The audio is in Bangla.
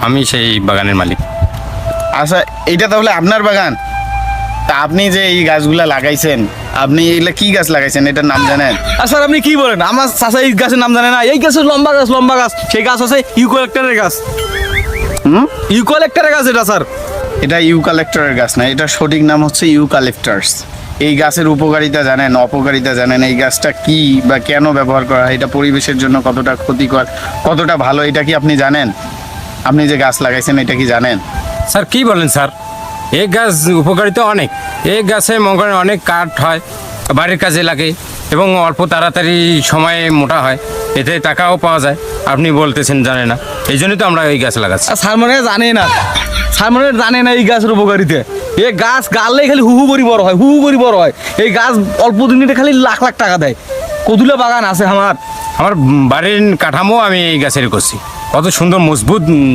আমি সেই বাগানের মালিক। আচ্ছা, এইটা তাহলে আপনার বাগান? তা আপনি যে এই গাছগুলা লাগাইছেন, আপনি এগুলা কি গাছ লাগাইছেন, এটার নাম জানেন? আর স্যার আপনি কি বলেন, আমার চাচা এই গাছের নাম জানে না? এই গাছের লম্বা গাছ, সেই গাছ আছে ইউক্যালিপ্টাসের গাছ। ইউক্যালিপ্টাসের গাছ এটা স্যার। এটা ইউক্যালিপ্টাসের গাছ না, এটা সঠিক নাম হচ্ছে ইউক্যালিপ্টাস। এই গাছের উপকারিতা জানেন, অপকারিতা জানেন? এই গাছটা কি বা কেন ব্যবহার করা হয়, এটা পরিবেশের জন্য কতটা ক্ষতিকর, কতটা ভালো, এটা কি আপনি জানেন? আপনি যে গাছ লাগাইছেন এটা কি জানেন? স্যার কি বলেন স্যার, এই গাছ উপকারিতা অনেক। এই গাছে মনে করেন অনেক কাঠ হয়, বাড়ির কাজে লাগে এবং অল্প তাড়াতাড়ি সময়ে মোটা হয়, এতে টাকাও পাওয়া যায়। আপনি বলতেছেন জানে না, এই জন্যই তো আমরা এই গাছ লাগাচ্ছি। আর স্যার মনে জানে না, স্যার মনে জানে না এই গাছের উপকারিতা। এই গাছ গাললেই খালি হু হু করে বড় হয়, হু হু করে বড় হয়। এই গাছ অল্প দিনে খালি লাখ লাখ টাকা দেয়। কতগুলো বাগান আছে আমার। আমার বাড়ির কাঠামো আমি এই গাছের করছি, কত সুন্দর মজবুত